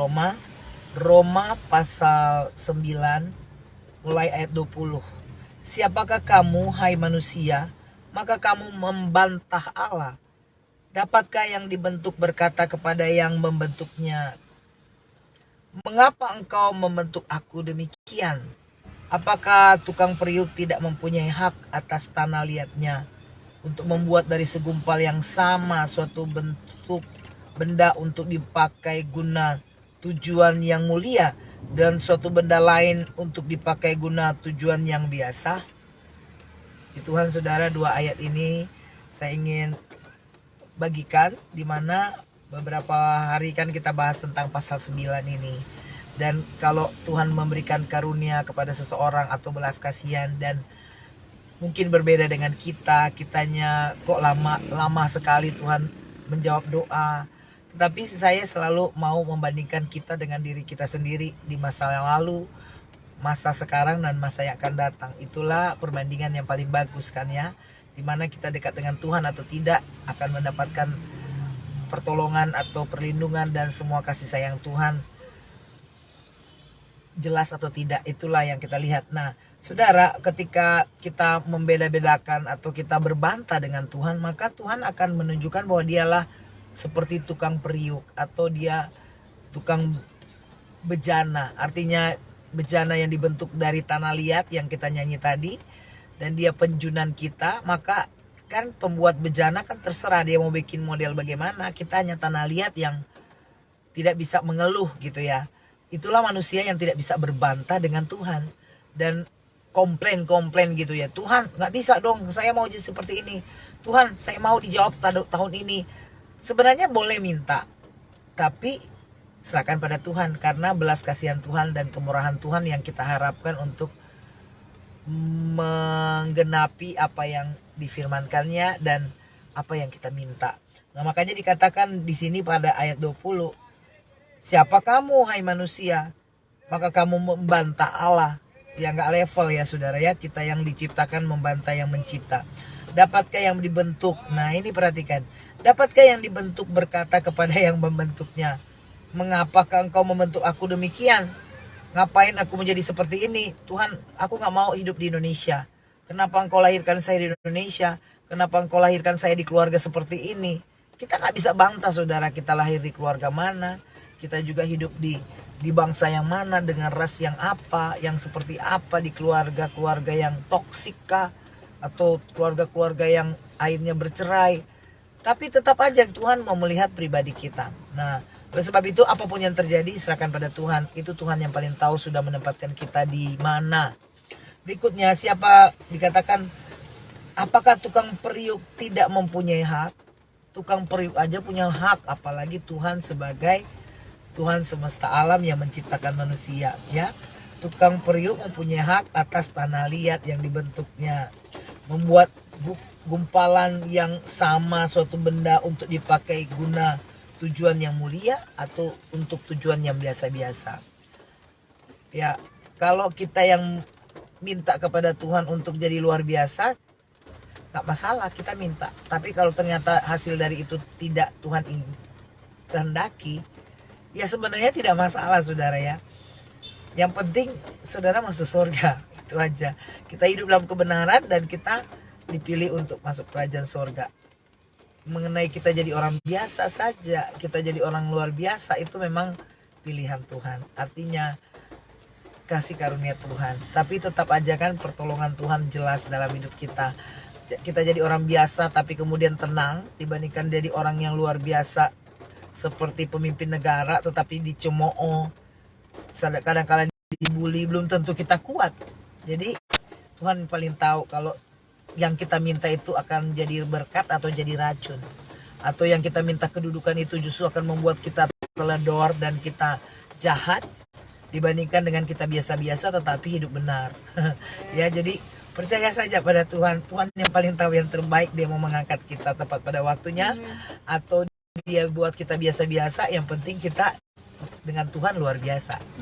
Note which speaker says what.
Speaker 1: Roma, Roma pasal 9 mulai ayat 20. Siapakah kamu, hai manusia, maka kamu membantah Allah? Dapatkah yang dibentuk berkata kepada yang membentuknya, mengapa engkau membentuk aku demikian? Apakah tukang periuk tidak mempunyai hak atas tanah liatnya untuk membuat dari segumpal yang sama suatu bentuk benda untuk dipakai guna tujuan yang mulia dan suatu benda lain untuk dipakai guna tujuan yang biasa? Tuhan saudara, dua ayat ini saya ingin bagikan, di mana beberapa hari kan kita bahas tentang pasal 9 ini. Dan kalau Tuhan memberikan karunia kepada seseorang atau belas kasihan dan mungkin berbeda dengan kitanya kok lama sekali Tuhan menjawab doa. Tetapi saya selalu mau membandingkan kita dengan diri kita sendiri di masa yang lalu, masa sekarang, dan masa yang akan datang. Itulah perbandingan yang paling bagus kan ya. Dimana kita dekat dengan Tuhan atau tidak akan mendapatkan pertolongan atau perlindungan dan semua kasih sayang Tuhan. Jelas atau tidak, itulah yang kita lihat. Nah, saudara, ketika kita membeda-bedakan atau kita berbantah dengan Tuhan, maka Tuhan akan menunjukkan bahwa dialah seperti tukang periuk atau dia tukang bejana. Artinya bejana yang dibentuk dari tanah liat yang kita nyanyi tadi, dan dia penjunan kita. Maka kan pembuat bejana kan terserah dia mau bikin model bagaimana, kita hanya tanah liat yang tidak bisa mengeluh gitu ya. Itulah manusia yang tidak bisa berbantah dengan Tuhan dan komplain gitu ya. Tuhan, nggak bisa dong, saya mau jadi seperti ini. Tuhan, saya mau dijawab tahun ini. Sebenarnya boleh minta, tapi serahkan pada Tuhan, karena belas kasihan Tuhan dan kemurahan Tuhan yang kita harapkan untuk menggenapi apa yang difirmankannya dan apa yang kita minta. Nah, makanya dikatakan di sini pada ayat 20, siapa kamu, hai manusia, maka kamu membantah Allah. Ya nggak level ya saudara ya, kita yang diciptakan membantah yang mencipta. Dapatkah yang dibentuk, nah ini perhatikan, dapatkah yang dibentuk berkata kepada yang membentuknya, mengapakah engkau membentuk aku demikian? Ngapain aku menjadi seperti ini? Tuhan, aku gak mau hidup di Indonesia. Kenapa engkau lahirkan saya di Indonesia? Kenapa engkau lahirkan saya di keluarga seperti ini? Kita gak bisa bantah saudara, kita lahir di keluarga mana, kita juga hidup di bangsa yang mana, dengan ras yang apa, yang seperti apa, di keluarga yang toksik kah, atau keluarga yang akhirnya bercerai. Tapi tetap aja Tuhan mau melihat pribadi kita. Nah, oleh sebab itu apapun yang terjadi serahkan pada Tuhan. Itu Tuhan yang paling tahu sudah menempatkan kita di mana. Berikutnya, siapa dikatakan, apakah tukang periuk tidak mempunyai hak? Tukang periuk aja punya hak, apalagi Tuhan sebagai Tuhan semesta alam yang menciptakan manusia ya. Tukang periuk mempunyai hak atas tanah liat yang dibentuknya, membuat gumpalan yang sama suatu benda untuk dipakai guna tujuan yang mulia atau untuk tujuan yang biasa-biasa. Ya, kalau kita yang minta kepada Tuhan untuk jadi luar biasa, gak masalah kita minta. Tapi kalau ternyata hasil dari itu tidak Tuhan kehendaki, ya sebenarnya tidak masalah saudara ya. Yang penting saudara masuk surga, itu aja. Kita hidup dalam kebenaran dan kita dipilih untuk masuk kerajaan surga. Mengenai kita jadi orang biasa saja, kita jadi orang luar biasa, itu memang pilihan Tuhan. Artinya kasih karunia Tuhan. Tapi tetap aja kan pertolongan Tuhan jelas dalam hidup kita. Kita jadi orang biasa tapi kemudian tenang, dibandingkan jadi orang yang luar biasa seperti pemimpin negara tetapi dicemooh, kadang-kadang dibully, belum tentu kita kuat. Jadi Tuhan paling tahu kalau yang kita minta itu akan jadi berkat atau jadi racun, atau yang kita minta kedudukan itu justru akan membuat kita teledor dan kita jahat, dibandingkan dengan kita biasa-biasa tetapi hidup benar. Ya, jadi percaya saja pada Tuhan. Tuhan yang paling tahu yang terbaik, dia mau mengangkat kita tepat pada waktunya atau dia buat kita biasa-biasa. Yang penting kita dengan Tuhan luar biasa.